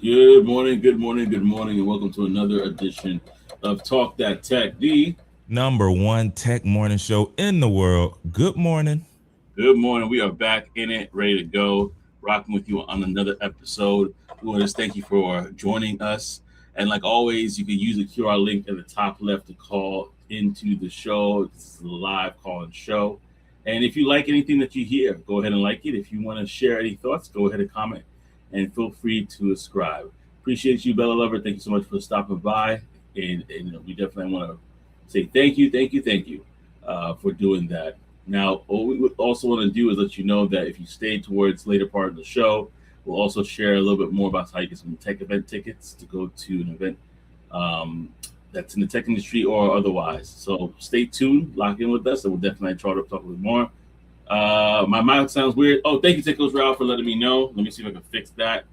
Good morning, good morning, good morning, and welcome to another edition of Talk That Tech. Number one tech morning show in the world. Good morning. Good morning. We are back in it, ready to go, rocking with you on another episode. We want to thank you for joining us. And like always, you can use the QR link at the top left to call into the show. It's a live call and show. And if you like anything that you hear, go ahead and like it. If you want to share any thoughts, go ahead and comment and feel free to subscribe. Appreciate you, Bella Lover. Thank you so much for stopping by. And we definitely want to say thank you for doing that. Now, what we would also want to do is let you know that if you stay towards later part of the show, we'll also share a little bit more about how you get some tech event tickets to go to an event um, that's in the tech industry or otherwise. So stay tuned, lock in with us, and we'll definitely try to talk a little more. My mic sounds weird. Oh, thank you, Tickles Ralph, for letting me know. Let me see if I can fix that.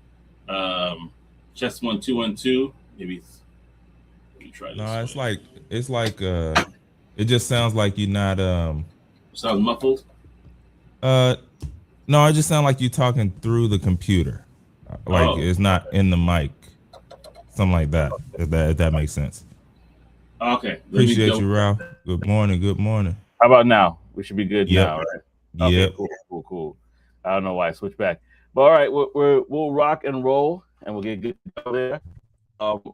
Um, Chess 1212. Let me try No, this it's way. like it's like it just sounds like you're not Sounds muffled. uh no, it just sounds like you're talking through the computer. Like Oh, it's not okay. in the mic. Something like that. If that makes sense. Okay, let me Appreciate double you, check Ralph. that. Good morning. Good morning. How about now? We should be good Yep. now, right? Okay, Yep. cool. I don't know why I switched back, but all right, we'll rock and roll, and we'll get good to go there.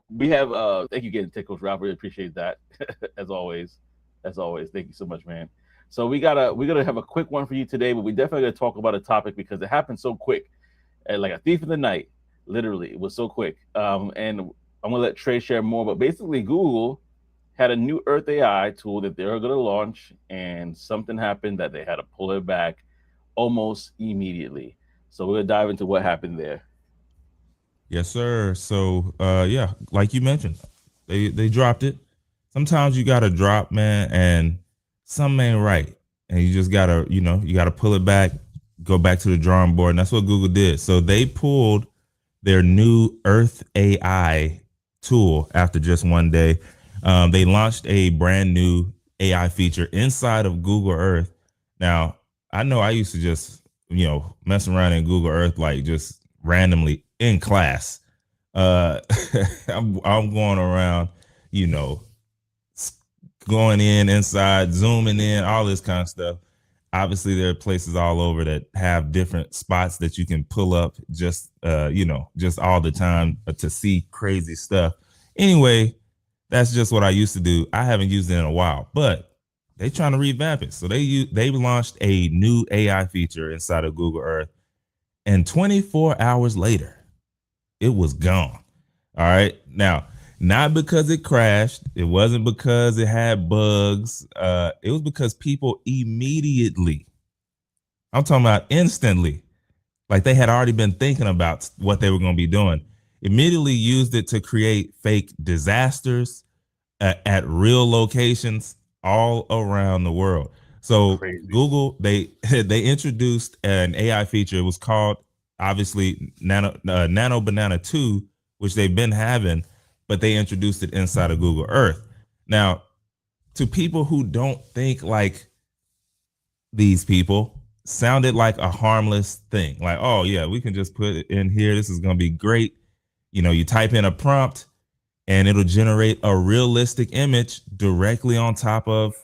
We have thank you again, Tickles Ralph. Really appreciate that, as always, Thank you so much, man. So we're gonna have a quick one for you today, but we definitely gonna talk about a topic because it happened so quick, like a thief in the night. Literally, it was so quick. And I'm gonna let Trey share more, but basically, Google had a new Earth AI tool that they were going to launch, and something happened that they had to pull it back almost immediately. So we're gonna dive into what happened there. Yes, sir. So yeah, like you mentioned, they dropped it. Sometimes you gotta drop, man, and something ain't right. And you just gotta, you gotta pull it back, go back to the drawing board. And that's what Google did. So they pulled their new Earth AI tool after just one day. They launched a brand new AI feature inside of Google Earth. Now, I know I used to just, mess around in Google Earth like just randomly in class. Uh, I'm going around, you know, going in inside, zooming in, all this kind of stuff. Obviously, there are places all over that have different spots that you can pull up just all the time to see crazy stuff. Anyway, that's just what I used to do. I haven't used it in a while, but they trying to revamp it. So they launched a new AI feature inside of Google Earth, and 24 hours later, it was gone. All right. Now, not because it crashed. It wasn't because it had bugs. It was because people immediately, I'm talking about instantly, like they had already been thinking about what they were going to be doing, immediately used it to create fake disasters at real locations all around the world. So Crazy. Google, they introduced an AI feature. It was called obviously Nano Banana 2, which they've been having, but they introduced it inside of Google Earth. Now, to people who don't think like these people, sounded like a harmless thing. Like, oh yeah, we can just put it in here. This is gonna be great. You type in a prompt and it'll generate a realistic image directly on top of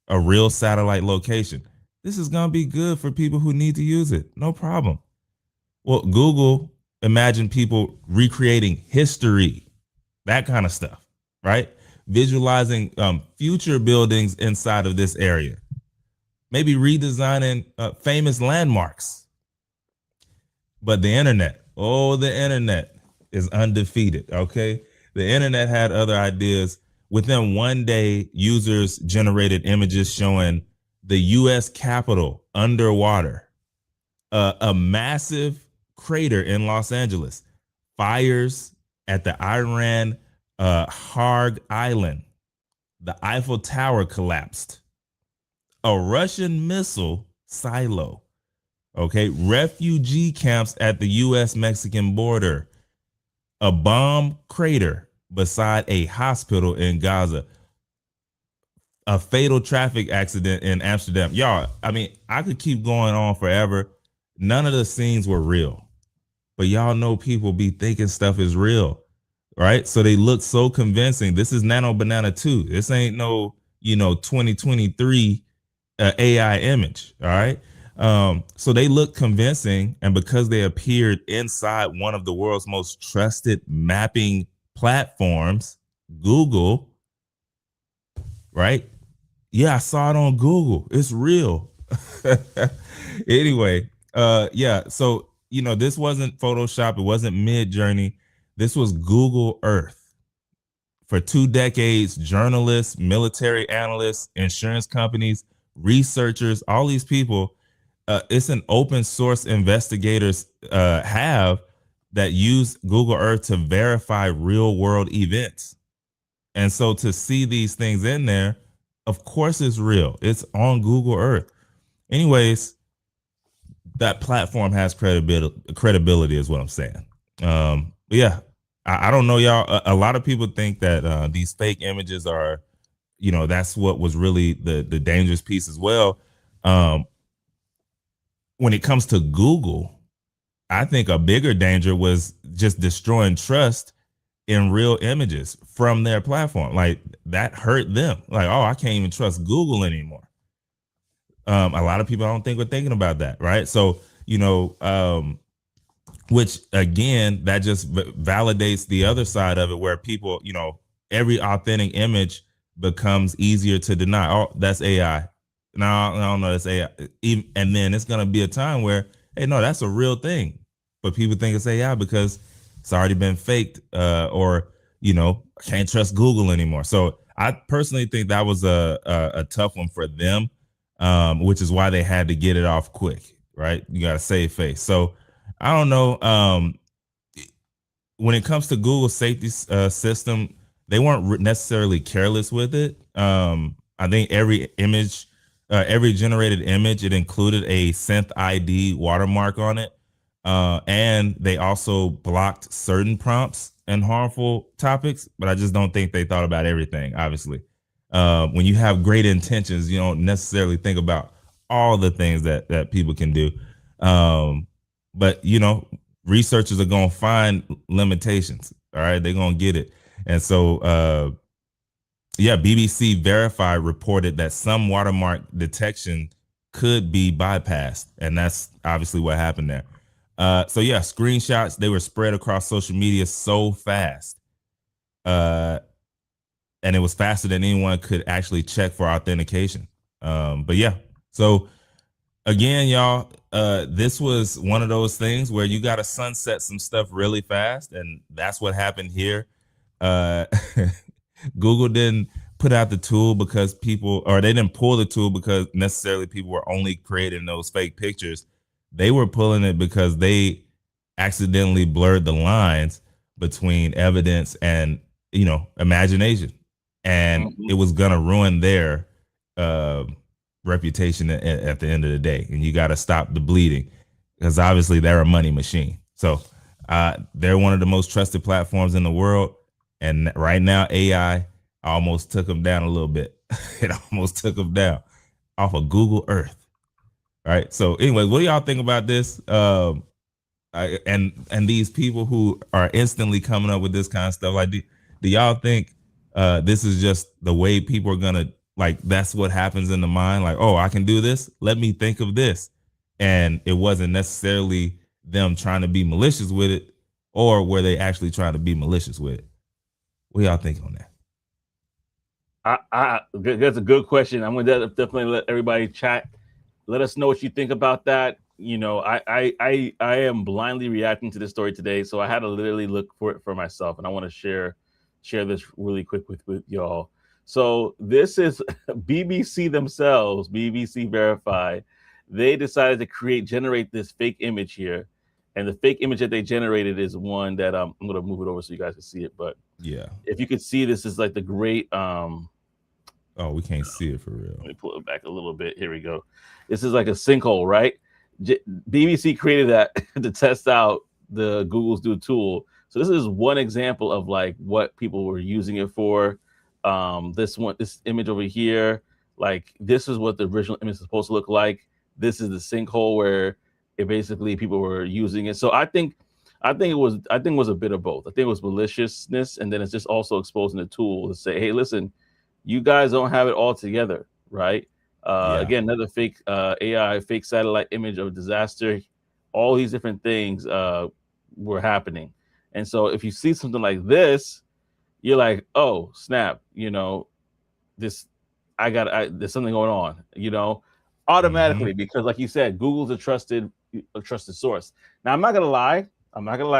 a real satellite location. This is going to be good for people who need to use it. No problem. Well, Google, imagine people recreating history, that kind of stuff, right? Visualizing future buildings inside of this area, maybe redesigning famous landmarks. But the internet, oh, the internet is undefeated. Okay. The internet had other ideas. Within one day, users generated images showing the US Capitol underwater, a massive crater in Los Angeles, fires at the Iran Harg Island, the Eiffel Tower collapsed, a Russian missile silo. Okay, refugee camps at the US Mexican border, a bomb crater beside a hospital in Gaza, a fatal traffic accident in Amsterdam. Y'all, I mean, I could keep going on forever. None of the scenes were real. but y'all know people be thinking stuff is real, right? So they look so convincing. This is Nano Banana 2. This ain't no, 2023 AI image. All right. So they look convincing, and because they appeared inside one of the world's most trusted mapping platforms, Google, right? Yeah, I saw it on Google. It's real. Anyway, yeah. So this wasn't Photoshop. It wasn't Mid Journey. This was Google Earth. For 2 decades, journalists, military analysts, insurance companies, researchers, all these people, it's an open source investigators have that use Google Earth to verify real world events. And so to see these things in there, of course it's real. It's on Google Earth. Anyways, that platform has credibility is what I'm saying. Yeah, I don't know, y'all. A lot of people think that these fake images are, that's what was really the dangerous piece as well. When it comes to Google, I think a bigger danger was just destroying trust in real images from their platform. Like that hurt them. Like, oh, I can't even trust Google anymore. A lot of people I don't think were thinking about that, right? So, which again, that just validates the other side of it, where people, every authentic image becomes easier to deny. Oh, that's AI. No, I don't know, that's AI. And then it's gonna be a time where, hey, no, that's a real thing, but people think it's AI because it's already been faked, or can't trust Google anymore. So I personally think that was a tough one for them, which is why they had to get it off quick, right? You got to save face. So I don't know. When it comes to Google's safety system, they weren't necessarily careless with it. I think every image, every generated image, it included a synth ID watermark on it. And they also blocked certain prompts and harmful topics, but I just don't think they thought about everything, obviously. When you have great intentions, you don't necessarily think about all the things that people can do. But researchers are going to find limitations. All right, they're going to get it. And so yeah, BBC Verify reported that some watermark detection could be bypassed, and that's obviously what happened there. So yeah, screenshots, they were spread across social media so fast, and it was faster than anyone could actually check for authentication. But yeah, so again, y'all, this was one of those things where you got to sunset some stuff really fast, and that's what happened here. Google didn't put out the tool because people, or they didn't pull the tool because necessarily people were only creating those fake pictures. They were pulling it because they accidentally blurred the lines between evidence and imagination, and it was gonna ruin their reputation at the end of the day. And you got to stop the bleeding, because obviously they're a money machine. So they're one of the most trusted platforms in the world, and right now AI almost took them down a little bit. It almost took them down off of Google Earth. All right. So anyway, what do y'all think about this? And these people who are instantly coming up with this kind of stuff, like, do y'all think this is just the way people are gonna, like, that's what happens in the mind? Like, oh, I can do this. Let me think of this. And it wasn't necessarily them trying to be malicious with it, or were they actually trying to be malicious with it? What y'all think on that? That's a good question. I'm gonna definitely let everybody chat. Let us know what you think about that. I am blindly reacting to this story today, so I had to literally look for it for myself, and I want to share this really quick with y'all. So this is BBC themselves, BBC Verify. They decided to generate this fake image here, and the fake image that they generated is one that I'm gonna move it over so you guys can see it. But yeah, if you could see, this is like the great oh, we can't see it for real. Let me pull it back a little bit. Here we go. This is like a sinkhole, right? BBC created that to test out the Google's new tool. So this is one example of like what people were using it for. This image over here, like this is what the original image is supposed to look like. This is the sinkhole where it basically people were using it. So I think I think it was a bit of both. I think it was maliciousness, and then it's just also exposing the tool to say, hey, listen, you guys don't have it all together, right? Yeah. Again, another fake AI, fake satellite image of disaster. All these different things were happening, and so if you see something like this, you're like, oh snap, this there's something going on, Hmm. automatically, because like you said, Google's a trusted source. Now I'm not gonna lie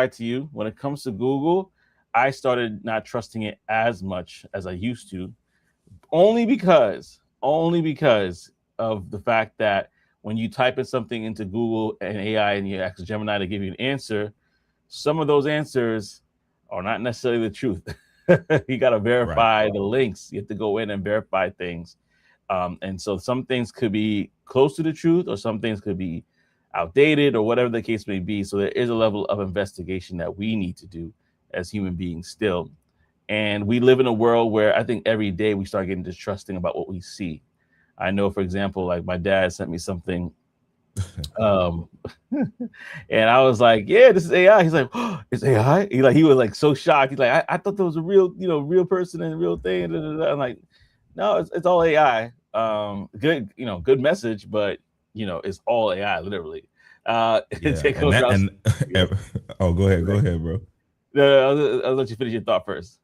to you. When it comes to Google, I started not trusting it as much as I used to, only because of the fact that when you type in something into Google and AI and you ask Gemini to give you an answer, some of those answers are not necessarily the truth. You got to Right. verify the links. You have to go in and verify things. And so some things could be close to the truth, or some things could be outdated, or whatever the case may be. So there is a level of investigation that we need to do as human beings still. And we live in a world where I think every day we start getting distrusting about what we see. I know, for example, like my dad sent me something, um, and I was like, "Yeah, this is AI." He's like, oh, "It's AI." He was like so shocked. He's like, "I thought there was a real, real person and a real thing." Da, da, da. I'm like, "No, it's all AI." Good, good message, but it's all AI, literally. Yeah. Take And Coach that Rouse. and Yeah, oh, go right. ahead, bro. No, I'll let you finish your thought first.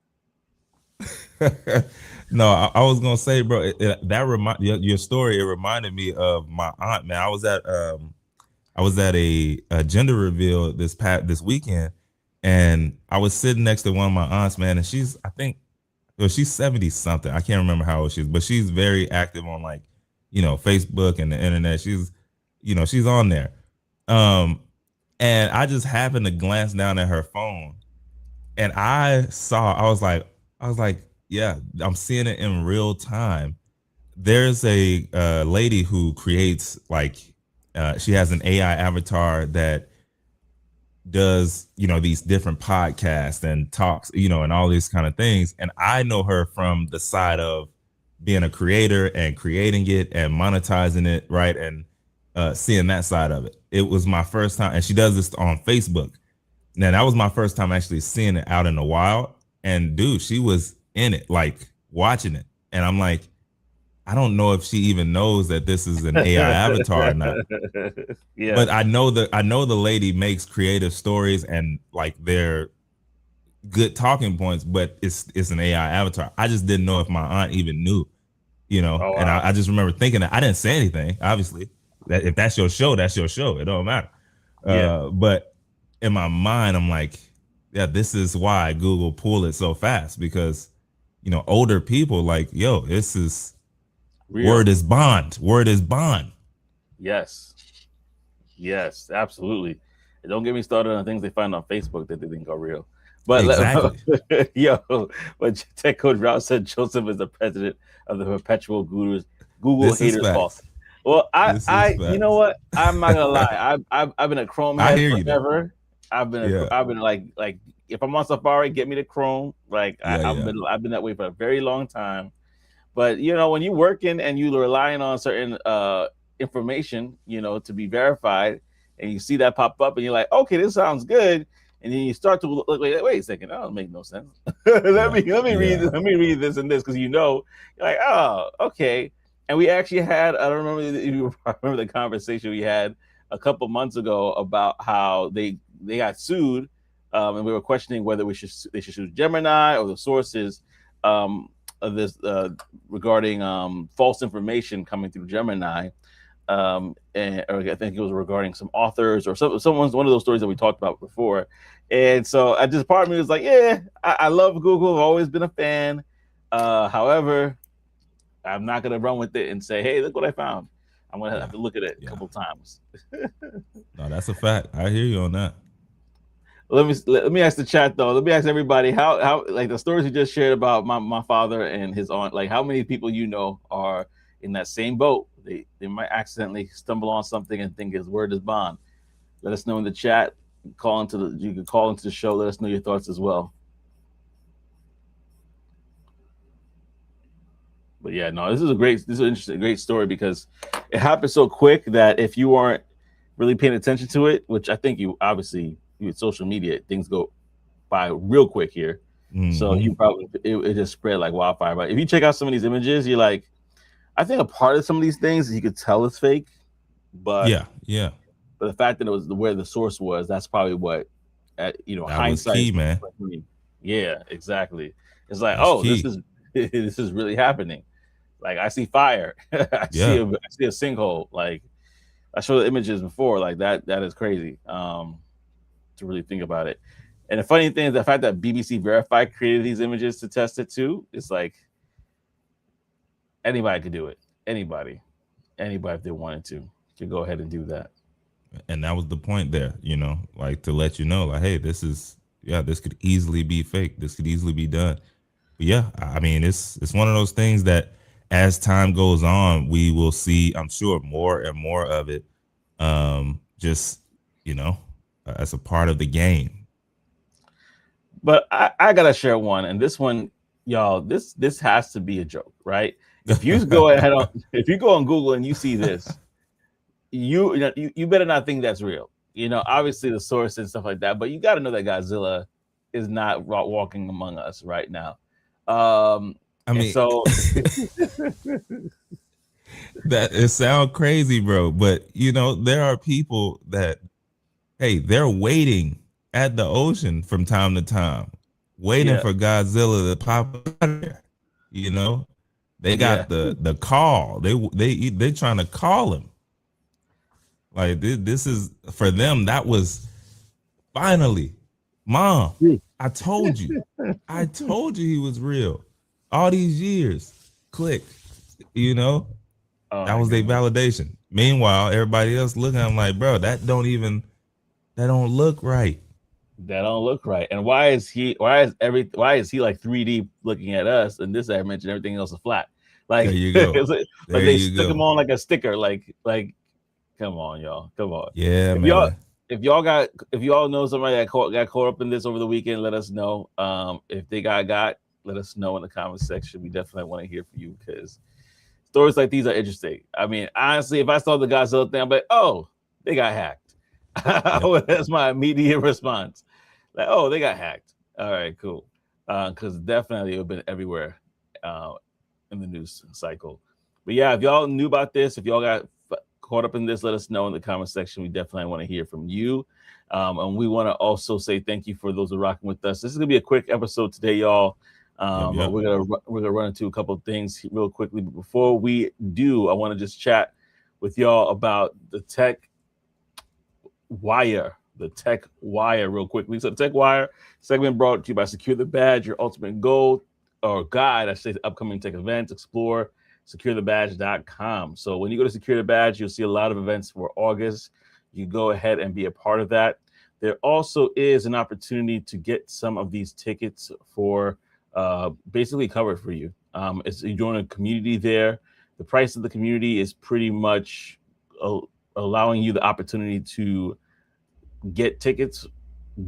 No, I was gonna say, bro, that your story. It reminded me of my aunt. Man, I was at a gender reveal this weekend, and I was sitting next to one of my aunts, man, and I think, well, she's 70 something. I can't remember how old she is, but she's very active on, like, Facebook and the internet. She's on there. Um, and I just happened to glance down at her phone, and I was like, yeah, I'm seeing it in real time. There's a lady who creates, like, she has an AI avatar that does, these different podcasts and talks, and all these kind of things. And I know her from the side of being a creator and creating it and monetizing it, right? And seeing that side of it. It was my first time, and she does this on Facebook. Now, that was my first time actually seeing it out in the wild. And dude, she was in it, like, watching it. And I'm like, I don't know if she even knows that this is an AI avatar or not. Yeah. But I know the lady makes creative stories, and, like, they're good talking points, but it's an AI avatar. I just didn't know if my aunt even knew, Oh and wow. I just remember thinking that. I didn't say anything, obviously. That if that's your show, that's your show. It don't matter. Yeah. But in my mind, I'm like, yeah, this is why Google pulled it so fast, because older people, like, yo, this is word Real. is bond. Word is bond. Yes. Yes, absolutely. And don't get me started on things they find on Facebook that they think are real. But Exactly. but Tech Coach Rouse said Joseph is the president of the perpetual Google This is haters hall. facts. Well, This is you know facts. what? I'm not gonna lie. I've been a Chrome I head hear you though. forever. Yeah. I've been like if I'm on Safari, get me to Chrome. Like Yeah. Yeah. I've been that way for a very long time. But when you're working and you're relying on certain information, to be verified, and you see that pop up, and you're like, okay, this sounds good, and then you start to look like, wait a second, that don't make no sense. Yeah. Yeah. Let me read this and this, because you're like, oh, okay. And we actually had, I don't remember if you remember the conversation we had a couple months ago about how they got sued, and we were questioning whether they should sue Gemini or the sources. Of this regarding false information coming through Gemini, or I think it was regarding some authors or someone's one of those stories that we talked about before. And so I just part of me was like, yeah, I love Google. I've always been a fan. However, I'm not gonna run with it and say, hey, look what I found. I'm gonna have Yeah. to look at it a Yeah. couple times. No, that's a fact. I hear you on that. Let me ask the chat though. Let me ask everybody how like the stories you just shared about my father and his aunt. Like how many people are in that same boat? They might accidentally stumble on something and think his word is bond. Let us know in the chat. You can call into the show. Let us know your thoughts as well. But yeah, no, this is an interesting, great story because it happened so quick that if you weren't really paying attention to it, which I think you obviously with social media, things go by real quick here. So Hmm. you probably it just spread like wildfire. But if you check out some of these images, you're like, I think a part of some of these things you could tell it's fake, but Yeah, yeah, the fact that it was where the source was, that's probably what, that was hindsight. key, man. Yeah, exactly. It's like, That's oh, this key. is this is really happening. Like I see fire, Yeah, I see a sinkhole. Like I showed the images before. Like that is crazy. To really think about it. And the funny thing is the fact that BBC Verify created these images to test it too. It's like anybody could do it. Anybody if they wanted to could go ahead and do that. and that was the point there. Like to let you know, like, hey, this could easily be fake. This could easily be done. But yeah, I mean, it's one of those things that as time goes on, we will see, I'm sure, more and more of it. Just you know, as a part of the game. But I gotta share one, and this one, y'all, this has to be a joke, right? If you go on Google and you see this, you better not think that's real. Obviously the source and stuff like that, but you got to know that Godzilla is not walking among us right now. I And mean, so, that it sounds crazy, bro. But there are people that, hey, they're waiting at the ocean from time to time, waiting yeah, for Godzilla to pop out of there. You know, they yeah, got the call. They trying to call him. Like this is for them. That was finally, Mom. I told you. I told you he was real. All these years. Click. You know, oh that my was their goodness, validation. Meanwhile, everybody else looking at him like, bro, that don't look right. that don't look right. And why is he like 3D looking at us, and this I mentioned everything else is flat. There Like you go. it's like There they you stuck him go. on like a sticker. Like come on, y'all, come on. Yeah, If y'all man. if y'all know somebody that got caught up in this over the weekend, let us know. If they got, let us know in the comment section. We definitely want to hear from you because stories like these are interesting. I mean, honestly, if I saw the Godzilla thing, I'm like, oh, they got hacked. Yep. That's my immediate response. Like, oh, they got hacked. All right, cool. Because definitely it would have been everywhere uh, in the news cycle. But yeah, if y'all knew about this, if y'all got caught up in this, let us know in the comment section. We definitely want to hear from you. And we want to also say thank you for those who are rocking with us. This is gonna be a quick episode today, y'all. Yep. Yep. We're gonna run into a couple of things real quickly. But before we do, I want to just chat with y'all about the Tech Wire real quickly. So the Tech Wire segment brought to you by Secure the Badge, your ultimate goal or guide, I say, to upcoming tech events. Explore securethebadge.com. So when you go to Secure the Badge, you'll see a lot of events for August. You go ahead and be a part of that. There also is an opportunity to get some of these tickets for basically covered for you. It's you join a community there. The price of the community is pretty much allowing you the opportunity to get tickets,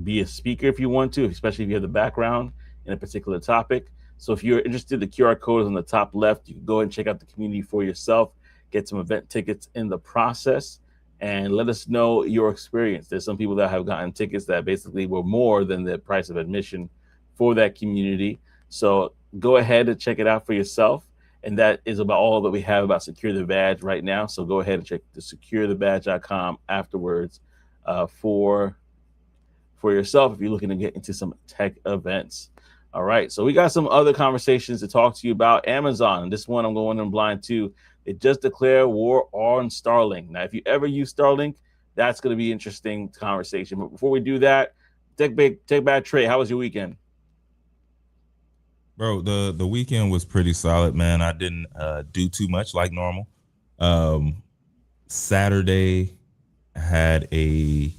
be a speaker if you want to, especially if you have the background in a particular topic. So if you're interested, the QR code is on the top left. You can go and check out the community for yourself, get some event tickets in the process, and let us know your experience. There's some people that have gotten tickets that basically were more than the price of admission for that community. So go ahead and check it out for yourself. And that is about all that we have about Secure the Badge right now. So go ahead and check the securethebadge.com afterwards for yourself if you're looking to get into some tech events. All right, so we got some other conversations to talk to you about. Amazon, this one I'm going in blind to. They just declared war on Starlink. Now, if you ever use Starlink, that's going to be interesting conversation. But before we do that, Tech Bad Trey, how was your weekend? Bro, the weekend was pretty solid, man. I didn't do too much like normal. Um Saturday had a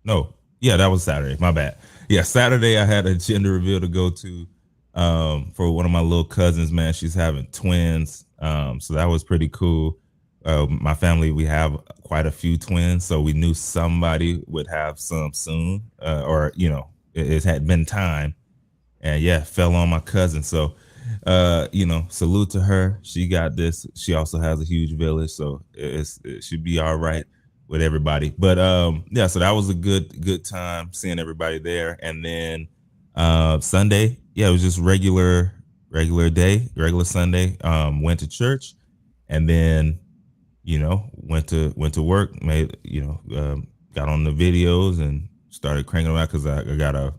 no, yeah, that was Saturday. My bad. Yeah, Saturday I had a gender reveal to go to for one of my little cousins, man. She's having twins. So that was pretty cool. My family, we have quite a few twins, so we knew somebody would have some soon, or it had been time, and yeah, fell on my cousin. So, salute to her. She got this. She also has a huge village, so it should be all right. with everybody. But yeah, so that was a good time seeing everybody there. And then Sunday, yeah, it was just regular day, regular Sunday. Went to church, and then went to work. Made got on the videos and started cranking them out because I got a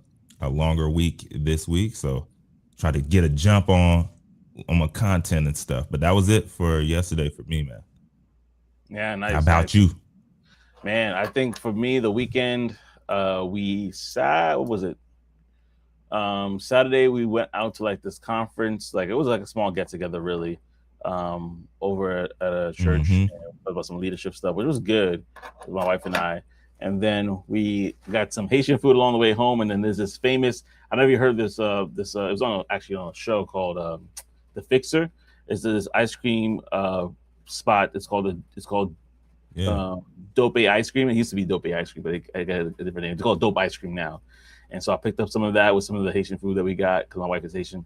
longer week this week, so try to get a jump on my content and stuff. But that was it for yesterday for me, man. Yeah, nice. How about you? Man, I think for me, the weekend, what was it? Saturday we went out to like this conference, like it was like a small get together, really, over at a church, and about some leadership stuff, which was good with my wife and I. And then we got some Haitian food along the way home. And then there's this famous, I don't know if you heard this, it was actually on a show called The Fixer. It's this ice cream spot. It's called Dope Ice Cream. It used to be Dope Ice Cream, but it got a different name. It's called Dope Ice Cream now. And so I picked up some of that with some of the Haitian food that we got because my wife is Haitian.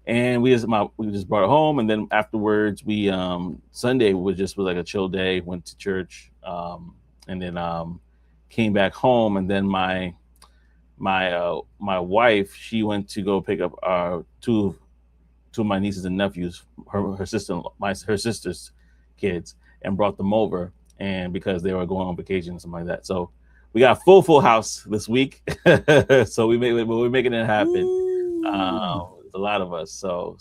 And we just brought it home. And then afterwards, we Sunday was like a chill day. Went to church, and then came back home. And then my wife, she went to go pick up two of my nieces and nephews, her sister's kids, and brought them over. And because they were going on vacation and something like that, so we got a full house this week. So we're making it happen. A lot of us. So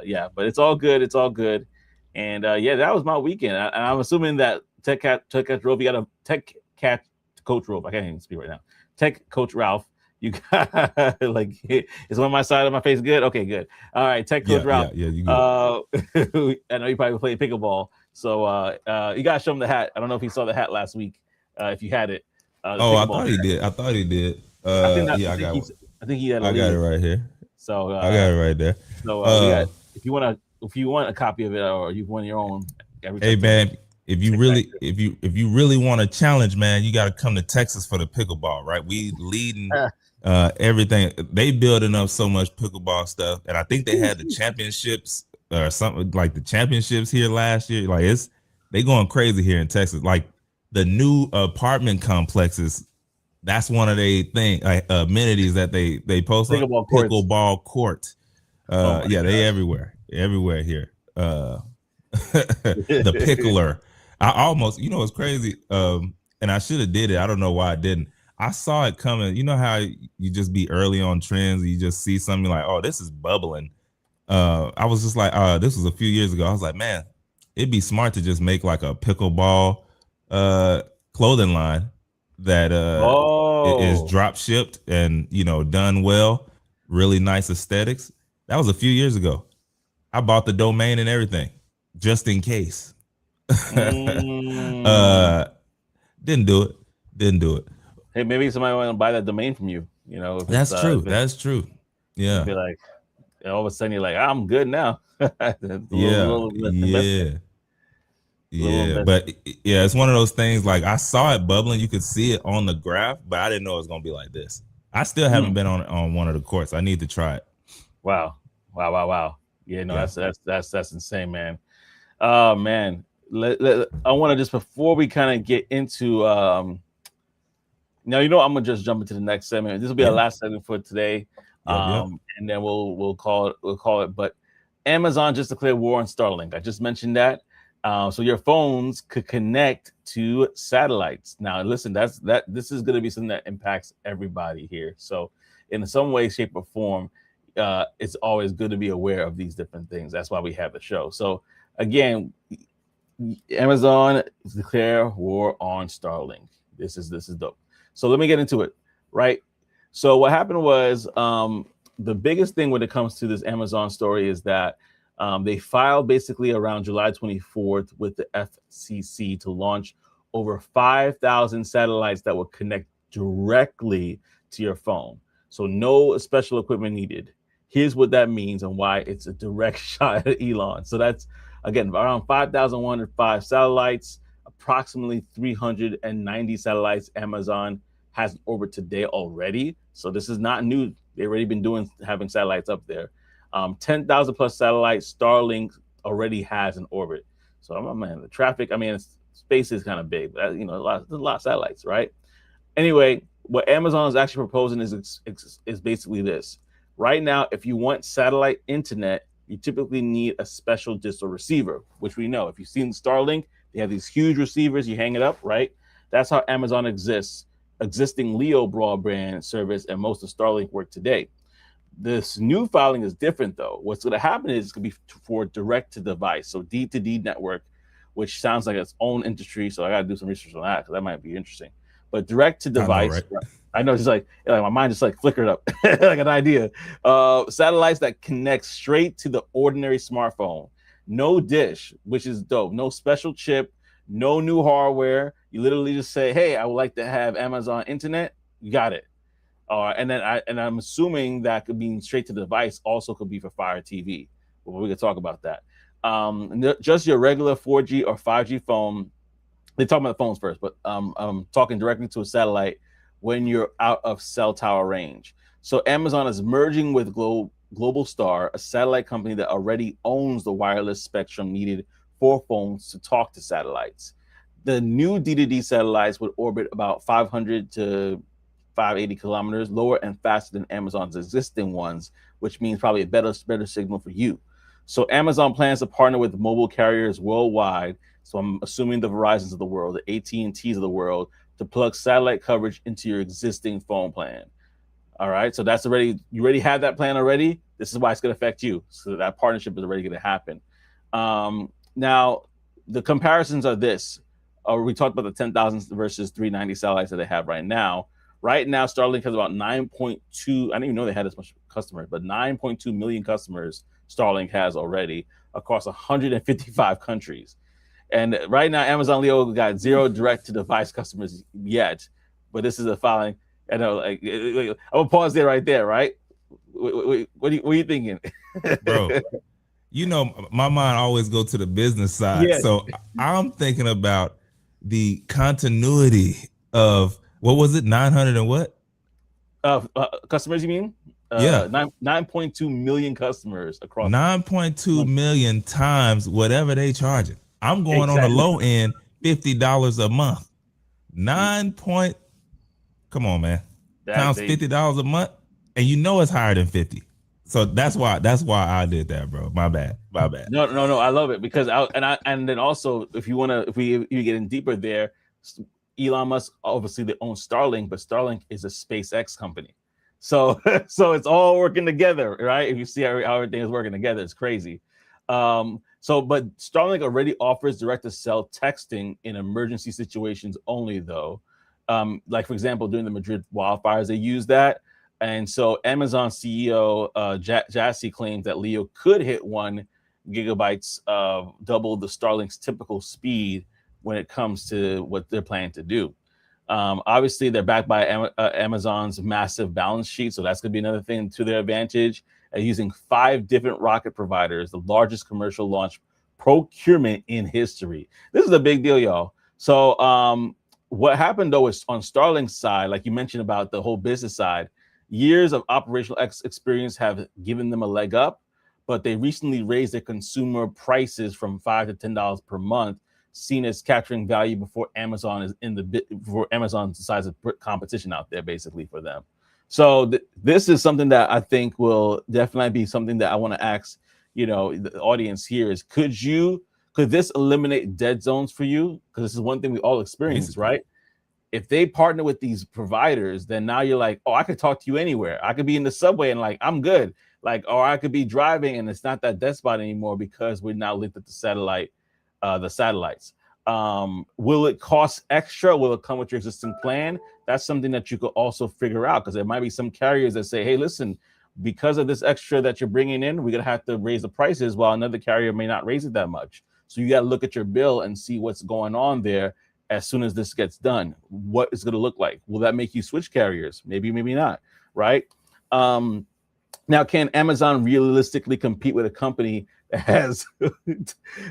yeah, but it's all good. It's all good. And yeah, that was my weekend. I'm assuming that Tech Cat Ralph, you got a Tech Cat Coach Ralph. I can't even speak right now. Tech Coach Ralph. You got like, is one my side of my face good? Okay, good. All right, Tech Coach Ralph. Yeah, you good. I know you probably played pickleball. So you gotta show him the hat. I don't know if he saw the hat last week. If you had it. I thought he did. I thought he did. I think he had. I got it right here. So I got it right there. So if you want a copy of it, or you want your own. Hey man, if you really want a challenge, man, you got to come to Texas for the pickleball, right? We leading everything. They building up so much pickleball stuff, and I think they had the championships or something like the championships here last year. Like they going crazy here in Texas. Like the new apartment complexes. That's one of the amenities that they post on pickleball court. Yeah, they everywhere here. The pickler. I almost, it's crazy. And I should have did it. I don't know why I didn't. I saw it coming. You know how you just be early on trends, and you just see something like, oh, this is bubbling. I was just like, this was a few years ago. I was like, man, it'd be smart to just make like a pickleball clothing line that is drop shipped and done well, really nice aesthetics. That was a few years ago. I bought the domain and everything just in case. Didn't do it. Hey, maybe somebody want to buy that domain from you. That's true. That's true. Yeah. Be like, all of a sudden you're like, I'm good now. Yeah, but yeah, it's one of those things. Like I saw it bubbling, you could see it on the graph, but I didn't know it was gonna be like this. I still haven't been on one of the courts. I need to try it. Wow. Yeah, no, yeah. That's insane, man. Man, I want to just before we kind of get into now, I'm gonna just jump into the next segment. This will be our last segment for today, and then we'll call it. But Amazon just declared war on Starlink. I just mentioned that. So your phones could connect to satellites. Now, listen, this is going to be something that impacts everybody here. So in some way, shape, or form, it's always good to be aware of these different things. That's why we have the show. So again, Amazon declare war on Starlink. This is dope. So let me get into it, right? So what happened was the biggest thing when it comes to this Amazon story is that they filed basically around July 24th with the FCC to launch over 5,000 satellites that will connect directly to your phone. So no special equipment needed. Here's what that means and why it's a direct shot at Elon. So that's, again, around 5,105 satellites, approximately 390 satellites Amazon has in orbit today already. So this is not new. They've already been having satellites up there. 10,000 plus satellites Starlink already has in orbit. So, man, the traffic, space is kind of big, but you know, there's a lot of satellites, right? Anyway, what Amazon is actually proposing is basically this. Right now, if you want satellite internet, you typically need a special digital receiver, which we know. If you've seen Starlink, they have these huge receivers. You hang it up, right? That's how Amazon exists. Existing Leo broadband service and most of Starlink work today. This new filing is different, though. What's going to happen is it's going to be for direct to device, so D to D network, which sounds like its own industry. So I got to do some research on that because that might be interesting. But direct to device, I know, just like my mind just like flickered up like an idea. Satellites that connect straight to the ordinary smartphone. No dish, which is dope. No special chip, no new hardware. You literally just say, "Hey, I would like to have Amazon internet." You got it. And I'm assuming that could mean straight to the device also could be for Fire TV. Well, we could talk about that. Just your regular 4G or 5G phone. They talk about the phones first, but I'm talking directly to a satellite when you're out of cell tower range. So Amazon is merging with Global Star, a satellite company that already owns the wireless spectrum needed for phones to talk to satellites. The new D2D satellites would orbit about 500 to 580 kilometers, lower and faster than Amazon's existing ones, which means probably a better signal for you. So Amazon plans to partner with mobile carriers worldwide. So I'm assuming the Verizons of the world, the AT&Ts of the world, to plug satellite coverage into your existing phone plan. All right, so that's already, you already have that plan already. This is why it's going to affect you. So that partnership is already going to happen. Now, the comparisons are this. We talked about the 10,000 versus 390 satellites that they have right now. Right now, Starlink has about 9.2. I didn't even know they had as much customers, but 9.2 million customers Starlink has already across 155 countries. And right now, Amazon Leo got 0 direct-to-device customers yet, but this is a filing. I know, like, I'm gonna pause there right there, right? What are you thinking, bro? You know, my mind always go to the business side, yeah. So I'm thinking about the continuity of what was it, 900 and what? Customers, you mean? Yeah, 9.2 million customers across 9.2 million times whatever they charging. I'm going on the exactly. low end, $50 a month. 9 point, come on, man, times $50 a month, and you know it's higher than 50. So that's why I did that, bro. My bad. No, I love it because and then also if you get in deeper there, Elon Musk obviously they own Starlink, but Starlink is a SpaceX company. So so it's all working together, right? If you see how everything is working together, it's crazy. But Starlink already offers direct-to-cell texting in emergency situations only, though. Like for example, during the Madrid wildfires, they use that. And so Amazon CEO Jassy claims that Leo could hit 1 gigabytes, double the Starlink's typical speed when it comes to what they're planning to do. Obviously, they're backed by Amazon's massive balance sheet, so that's going to be another thing to their advantage. Using 5 different rocket providers, the largest commercial launch procurement in history. This is a big deal, y'all. So what happened, though, is on Starlink's side, like you mentioned about the whole business side, years of operational experience have given them a leg up, but they recently raised their consumer prices from $5 to $10 per month, seen as capturing value before Amazon is before Amazon decides to put competition out there, basically, for them. So this is something that I think will definitely be something that I want to ask, the audience here is, could this eliminate dead zones for you? Because this is one thing we all experience, basically, right? If they partner with these providers, then now you're like, oh, I could talk to you anywhere. I could be in the subway and like, I'm good. Like, or I could be driving and it's not that dead spot anymore because we're now linked to the satellites. Will it cost extra? Will it come with your existing plan? That's something that you could also figure out, because there might be some carriers that say, hey, listen, because of this extra that you're bringing in, we're going to have to raise the prices, while another carrier may not raise it that much. So you got to look at your bill and see what's going on there. As soon as this gets done, what is going to look like? Will that make you switch carriers? Maybe not, right? Now, can Amazon realistically compete with a company that has,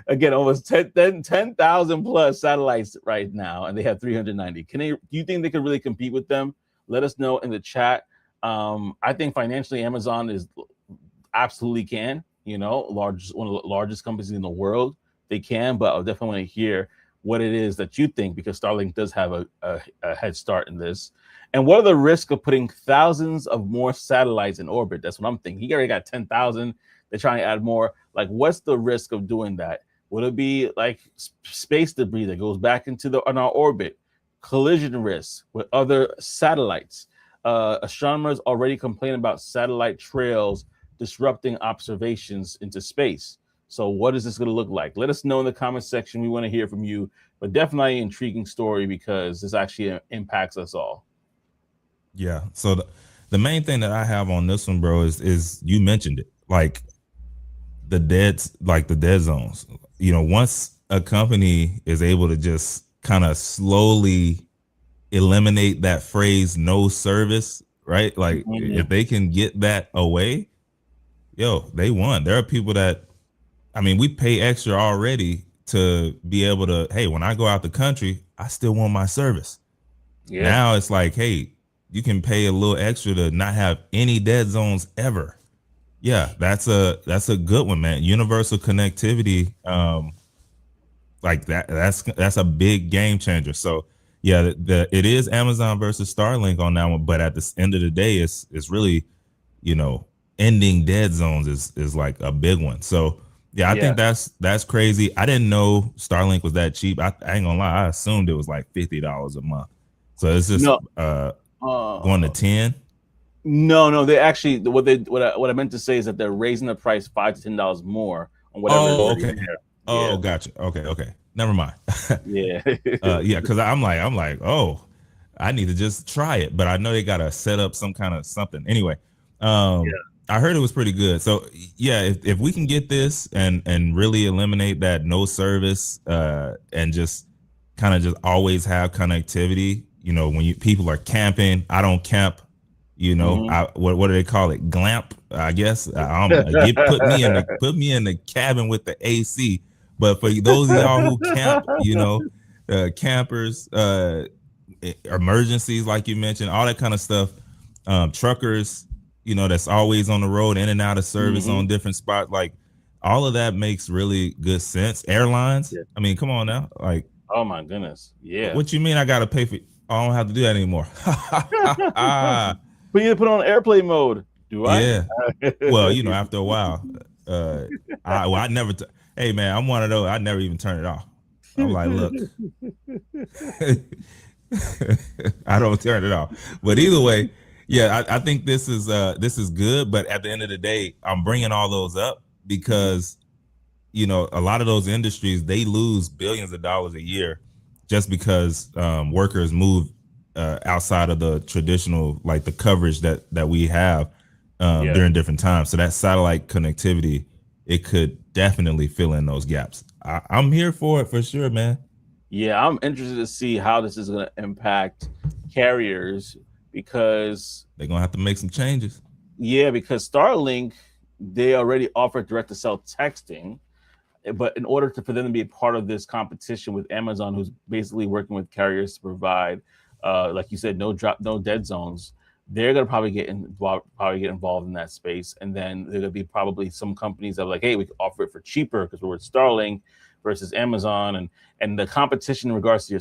again, almost 10,000 plus satellites right now, and they have 390? Do you think they could really compete with them? Let us know in the chat. I think financially, Amazon absolutely can. One of the largest companies in the world. They can, but I definitely want to hear what it is that you think, because Starlink does have a head start in this. And what are the risks of putting thousands of more satellites in orbit? That's what I'm thinking. He already got 10,000. They're trying to add more. Like, what's the risk of doing that? Would it be like space debris that goes back into on our orbit? Collision risks with other satellites. Astronomers already complain about satellite trails disrupting observations into space. So, what is this going to look like? Let us know in the comment section. We want to hear from you. But definitely an intriguing story because this actually impacts us all. Yeah. So the main thing that I have on this one, bro, is you mentioned it, like the dead zones. You know, once a company is able to just kind of slowly eliminate that phrase "no service," right? Like Mm-hmm. if they can get that away, yo, they won. There are people that, I mean, we pay extra already to be able to, hey, when I go out the country, I still want my service. Yeah. Now it's like, hey, you can pay a little extra to not have any dead zones ever. Yeah, that's a good one, man. Universal connectivity, like that's a big game changer. So yeah, it is Amazon versus Starlink on that one, but at the end of the day, it's really, you know, ending dead zones is like a big one. So yeah, I Yeah. think that's crazy. I didn't know Starlink was that cheap. I ain't gonna lie, I assumed it was like $50 a month. So it's just No. going to Uh, 10. no. They actually what I meant to say is that they're raising the price $5 to $10 more on whatever is Oh, already okay. there. Oh, Yeah. gotcha. Okay. Never mind. Yeah. Yeah, because I'm like, oh, I need to just try it, but I know they gotta set up some kind of something. Anyway, I heard it was pretty good. So yeah, if we can get this and really eliminate that no service, and just kind of just always have connectivity. You know, when people are camping, I don't camp. You know, Hmm. what do they call it? Glamp, I guess. Get put me in the cabin with the AC. But for those of y'all who camp, you know, campers, emergencies, like you mentioned, all that kind of stuff, truckers, you know, that's always on the road, in and out of service Hmm. on different spots, like all of that makes really good sense. Airlines, Yeah. I mean, come on now, like, Oh my goodness. Yeah. what you mean I gotta pay for? I don't have to do that anymore. But you put on airplane mode. Do I? Yeah. Well, you know, after a while, uh, I never. Hey, man, I'm one of those. I never even turn it off. I'm like, look, I don't turn it off. But either way, yeah, I think this is good. But at the end of the day, I'm bringing all those up because, you know, a lot of those industries, they lose billions of dollars a year just because workers move outside of the traditional, like the coverage that we have Yeah. during different times. So that satellite connectivity, it could definitely fill in those gaps. I'm here for it for sure, man. Yeah, I'm interested to see how this is going to impact carriers because, They're gonna have to make some changes. yeah, because Starlink, they already offer direct to cell texting, but in order for them to be a part of this competition with Amazon, who's basically working with carriers to provide, like you said, no dead zones, they're gonna probably get involved in that space, and then there gonna be probably some companies that are like, hey, we can offer it for cheaper because we're with Starlink versus Amazon, and the competition in regards to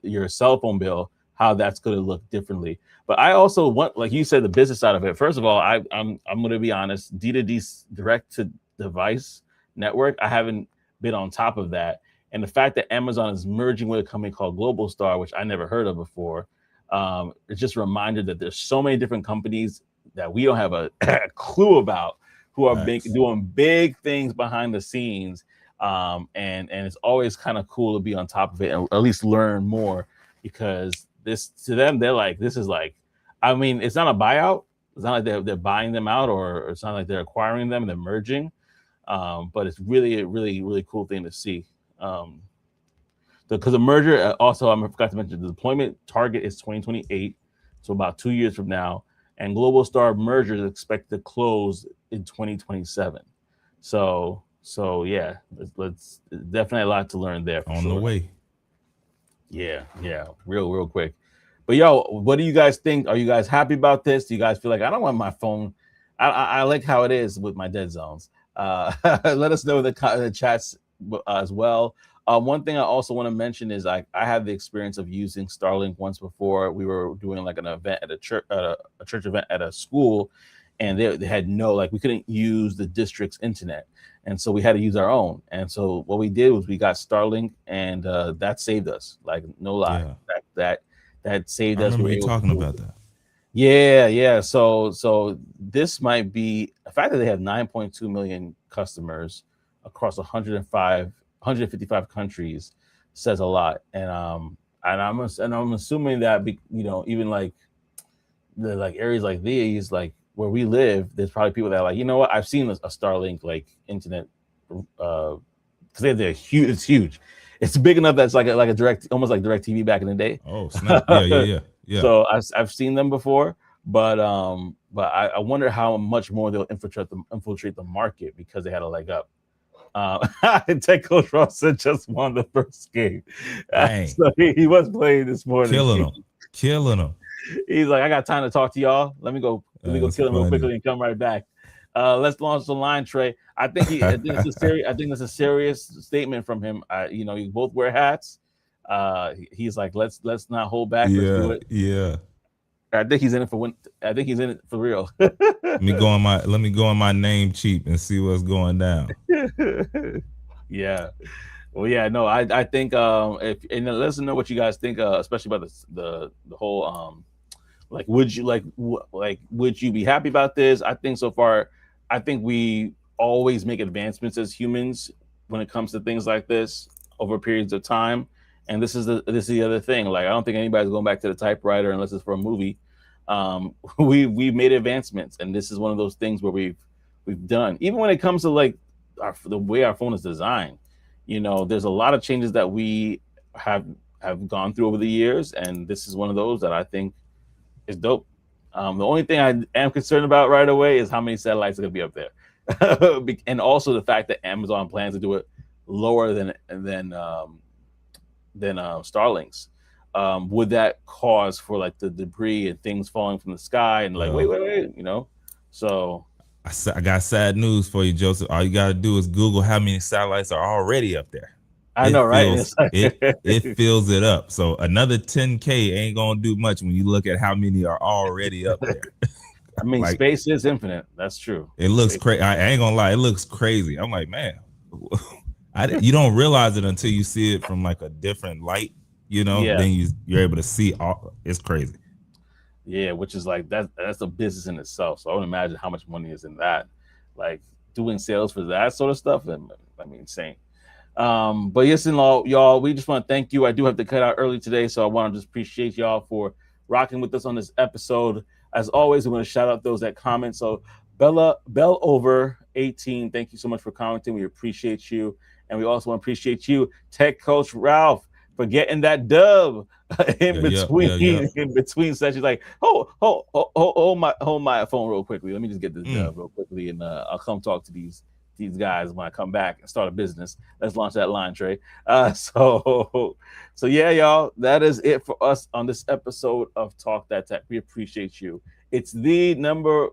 your cell phone bill, how that's gonna look differently. But I also want, like you said, the business side of it. First of all, I'm gonna be honest, D2D direct to device network, I haven't been on top of that. And the fact that Amazon is merging with a company called Global Star, which I never heard of before, it's just a reminder that there's so many different companies that we don't have a clue about who are Facts. doing big things behind the scenes. And it's always kind of cool to be on top of it and at least learn more because this to them, they're like, this is like, I mean, it's not a buyout. It's not like they're buying them out or it's not like they're acquiring them and they're merging, but it's really a really cool thing to see. Because the merger also, I forgot to mention, the deployment target is 2028, so about 2 years from now, and Global Star merger is expected to close in 2027. So yeah, let's definitely a lot to learn there for On the sure. way. Yeah, real quick. But yo, what do you guys think? Are you guys happy about this? Do you guys feel like I don't want my phone? I like how it is with my dead zones. Let us know in the chats as well. One thing I also want to mention is I had the experience of using Starlink once before. We were doing like an event at a church, a church event at a school, and they had no, like, we couldn't use the district's internet, and so we had to use our own. And so what we did was we got Starlink, and that saved us. Like, no lie, Yeah, that saved I us. We remember were you able to talking do about it. that. Yeah, yeah. So this might be the fact that they have 9.2 million customers across 155 countries says a lot. And I'm assuming that even like the like areas like these, like where we live, there's probably people that are like, you know what, I've seen a Starlink like internet, because they're huge. It's huge. It's big enough that's like a direct, almost like direct TV back in the day. Oh snap! Yeah, yeah, yeah, yeah. So I've seen them before, but I wonder how much more they'll infiltrate the market because they had a leg up. Tech Coach Ross just won the first game. Dang, So he was playing this morning. killing them, killing them. He's like, I got time to talk to y'all. Let me go That's kill him real funny. quickly and come right back. Let's launch the line, Trey. I think it's a serious statement from him. You both wear hats. He's like, let's not hold back. Let's do Yeah, it. yeah. I think he's in it for win. I think he's in it for real. Let me go on my name cheap and see what's going down. Yeah. Well, yeah. No, I think if and let us know what you guys think, especially about the whole like, would you be happy about this? I think so far, I think we always make advancements as humans when it comes to things like this over periods of time. And this is the other thing. Like, I don't think anybody's going back to the typewriter unless it's for a movie. We've made advancements, and this is one of those things where we've done. Even when it comes to like the way our phone is designed, there's a lot of changes that we have gone through over the years, and this is one of those that I think is dope. The only thing I am concerned about right away is how many satellites are going to be up there, and also the fact that Amazon plans to do it lower than Starlink's. Would that cause for like the debris and things falling from the sky and like, wait, So I got sad news for you, Joseph. All you gotta do is Google how many satellites are already up there. I know, right? It fills it up. So another 10K ain't gonna do much when you look at how many are already up there. I mean, Like, space is infinite. That's true. it looks crazy. I ain't gonna lie, it looks crazy. I'm like, man, you don't realize it until you see it from like a different light. Yeah. Then you're able to see all. It's crazy. Yeah, which is like that's a business in itself. So I would imagine how much money is in that. Like, doing sales for that sort of stuff, and I mean, insane. But yes, and y'all, we just want to thank you. I do have to cut out early today, so I want to just appreciate y'all for rocking with us on this episode. As always, we want to shout out those that comment. So Bell over 18, thank you so much for commenting. We appreciate you, and we also want to appreciate you, Tech Coach Ralph, for getting that dub in between sessions. Like, hold my phone real quickly. Let me just get this dub real quickly, and I'll come talk to these guys when I come back and start a business. Let's launch that line, Trey. So yeah, y'all, that is it for us on this episode of Talk That Tech. We appreciate you. It's the number.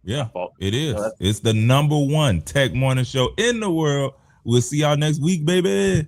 Yeah, it is. It's the #1 tech morning show in the world. We'll see y'all next week, baby.